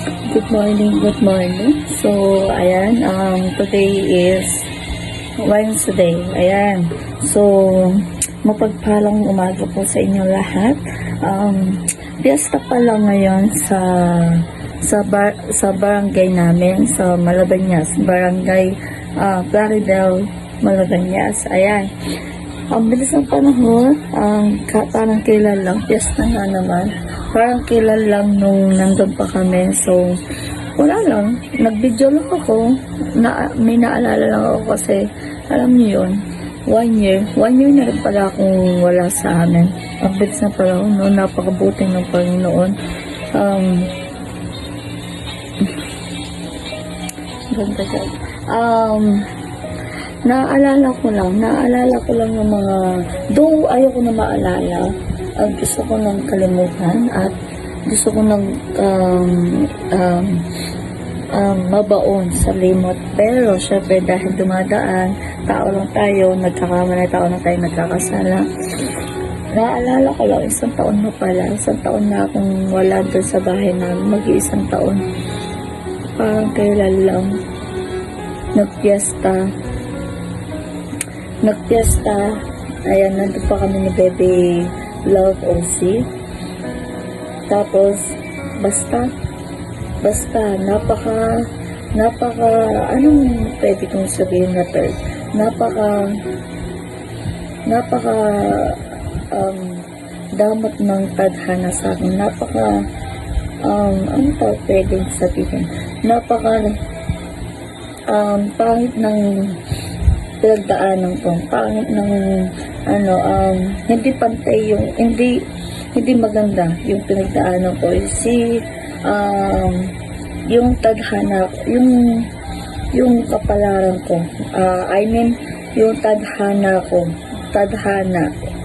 Good morning, good morning. So, ayan, today is Wednesday. Ayan. So, mapagpalang umaga po sa inyo lahat. Fiesta pa lang ngayon sa barangay namin, sa Malabanyas, barangay Plaridel, Malabanyas. Ayan. Ang bilis ng panahon, parang kailan lang, fiesta nga naman. Parang kailan lang nung nandun pa kami. So, wala lang. Nag-video lang ako. May naalala lang ako kasi, alam niyo yun, 1 year. 1 year na rin pala akong wala sa amin. Ang bilis na pala, no? Napakabuting ng Panginoon. Ganda siya. Naalala ko lang yung mga, though ayoko na maalala, gusto ko nang kalimutan at gusto ko nang mabaon sa limot. Pero syempre dahil dumadaan, tao lang tayo, nagkakamali, tao lang tayo nagkakasala. Naalala ko lang, 1 taon na pala, 1 taon na akong wala doon sa bahay namin, mag-1 taon. Parang kailan lang, nagpiesta, ayan, nandun pa kami ni Baby Love OC. Tapos, basta, napaka, anong pwede kong sabihin na third? Damat ng tadhana sa akin. Ano pa pwedeng sabihin? Pangit ng pinagdaanan ko, pangit ng hindi pantay yung, hindi maganda yung pinagdaanan ko. Yung tadhana, yung kapalaran ko, yung tadhana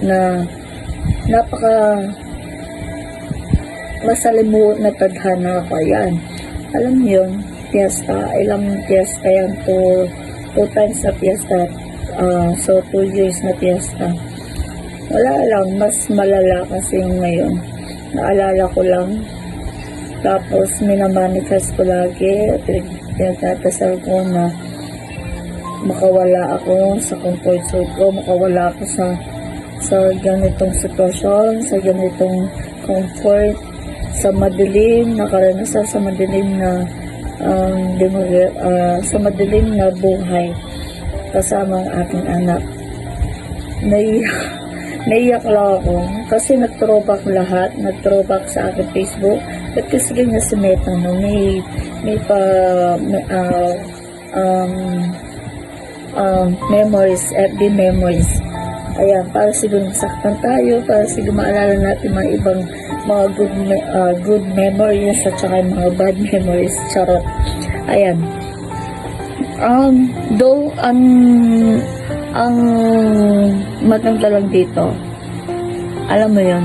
na napaka masalimuot na tadhana ko. Ayan, alam niyo yun, fiesta, ilang fiesta yan, 2 times na fiesta, so 2 years na fiesta. Wala lang, mas malala kasi ngayon, naalala ko lang. Tapos minamanifest ko lagi, pinagtatasal ko na makawala ako sa comfort zone ko, makawala ako sa ganitong sitwasyon, sa ganitong comfort, sa madilim na karanasan, sa madilim na buhay kasama ang aking anak. Naiyak lang ako kasi nag-throwback lahat, nag-throwback sa aking Facebook. At kasi ganyan si Meta, no? may memories, FB memories. Ayan, para siguro masaktan tayo, para siguro maalala natin mga ibang mga good memories at saka mga bad memories. Charot. Ayan. Though ang maganda lang dito, alam mo yun,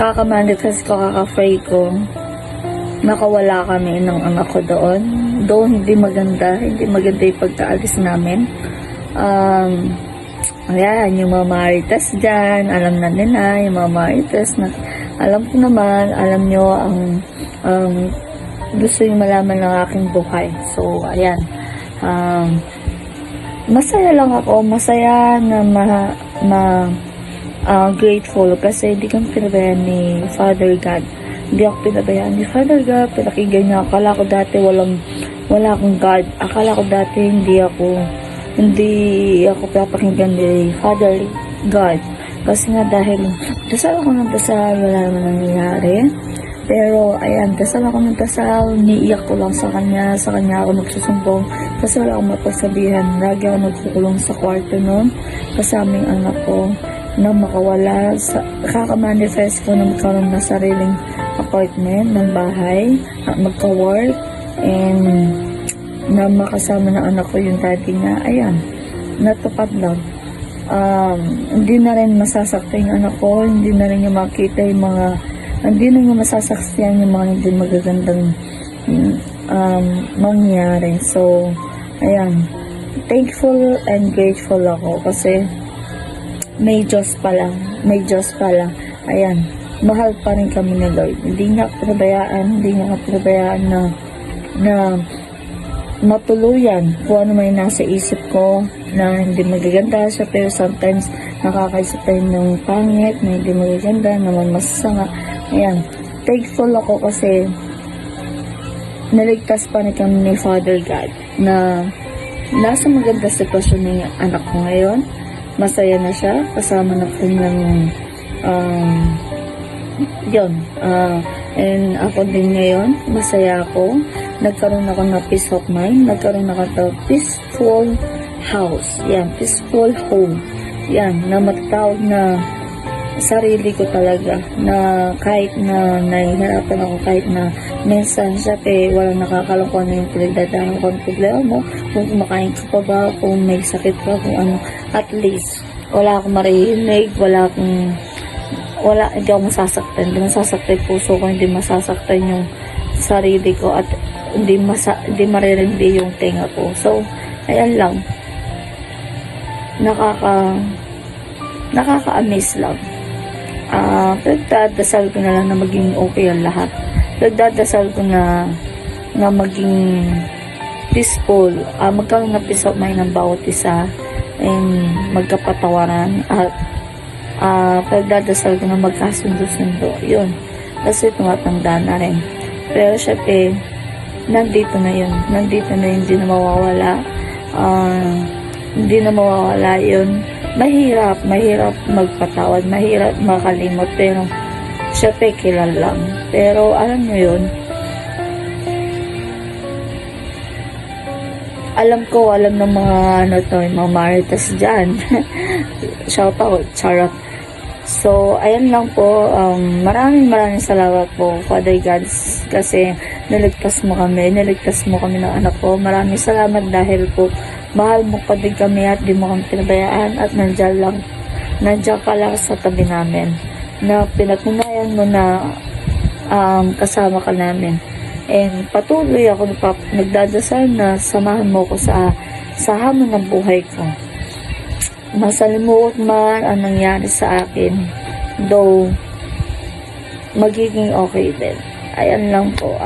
kakamanifest ko, kaka-pray ko, nakawala kami ng anak ko doon. Though hindi maganda yung pagkaalis namin. Ayan, yung mga marites dyan, alam na nila, yung mga marites na, alam ko naman, alam nyo ang gusto yung malaman ng aking buhay. So, ayan, masaya lang ako, masaya na grateful kasi hindi kami pinabayaan ni Father God. Hindi ako pinabayaan ni Father God, pinakinggan niya. Akala ko dati wala akong God. Akala ko dati hindi ako papakinggan ni Father God. Kasi nga dahil dasal ako ng dasal, wala naman nangyayari. Pero ayan, dasal ako ng dasal, niiyak ko lang sa kanya ako nagsusumbong. Kasi wala akong mapagsabihan. Lagi ako nagkukulong sa kwarto noon kasama yung anak ko na makawala. Kakamanifest ko na magkaroon na sariling apartment ng bahay at magka-work and na makasama ng anak ko yung daddy niya. Ayan, natupad lang. Hindi na rin masasaktan yung anak ko, hindi na rin yung makita yung mga, hindi na yung masasaktan yung mga hindi magagandang mangyari. So, ayan, thankful and grateful ako kasi may Diyos pala. Ayan, mahal pa rin kami ni Lord. Hindi niya ako pinabayaan na matuluyan kung ano may nasa isip ko na hindi magaganda siya, pero sometimes nakakaisip tayo ng pangit, na hindi magaganda, naman masasama. Ayan, thankful ako kasi naligtas pa rin kami ni Father God na nasa maganda sitwasyon ng anak ko ngayon. Masaya na siya kasama na kanyang and ako din ngayon, masaya ako. Nagkaroon ako ng peace of mind, nagkaroon ako ng peaceful house, yan, peaceful home, yan, na matatawag na sarili ko talaga, na kahit na nahihirapan ako, kahit na minsan siya, walang nakakalungkot na yung pinagdadaan ko ng problema mo, kung kumakain ka pa ba, kung may sakit ka, kung ano, at least, wala akong marinig, hindi ako masasaktan, hindi masasaktan puso ko, hindi masasaktan yung sarili ko, at hindi maririndi yung tenga ko. So, ayan lang. Nakaka-amaze lang. Nagdadasal ko na lang na maging okay ang lahat. Nagdadasal ko na maging peaceful. Magkaroon na peace of mind ng bawat isa, and magkapatawaran, at nagdadasal ko na magkasundo-sundo. Yun. Kasi tumatanda na rin. Pero syempre, nandito na yun, hindi na mawawala. Hindi na mawawala yun. Mahirap magpatawad, mahirap makalimot, pero syempre kailan lang. Pero alam nyo yun, alam ng mga mga maritas dyan. Shout out, charot. So, ayan lang po. Maraming salamat po, Father God, kasi niligtas mo kami ng anak ko. Maraming salamat dahil po mahal mo pa din kami at di mo kami pinabayaan, at nandiyan ka lang sa tabi namin, na pinatunayan mo na kasama ka namin. And patuloy ako nagdadasal na samahan mo ko sa hamon ng buhay ko. Masalimuot man ang nangyari sa akin, though magiging okay din. Ayan lang po.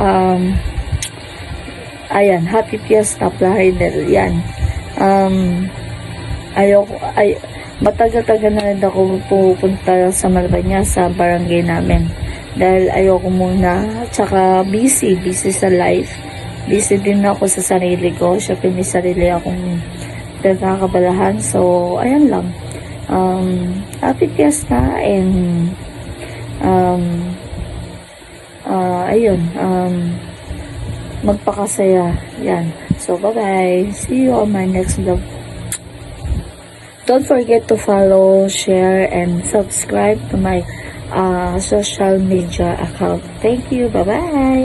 Ayan, happy fiesta, Plaridel. Yan. Matagal-tagal na rin ako pupunta sa Malacañas, sa barangay namin. Dahil ayoko muna, tsaka busy sa life. Busy din ako sa sarili ko. Siyempre may sarili akong pinagkakabalahan. So, ayan lang. Happy fiesta, and ayun, magpakasaya. Yan. So, bye-bye. See you on my next vlog. Don't forget to follow, share, and subscribe to my social media account. Thank you. Bye-bye.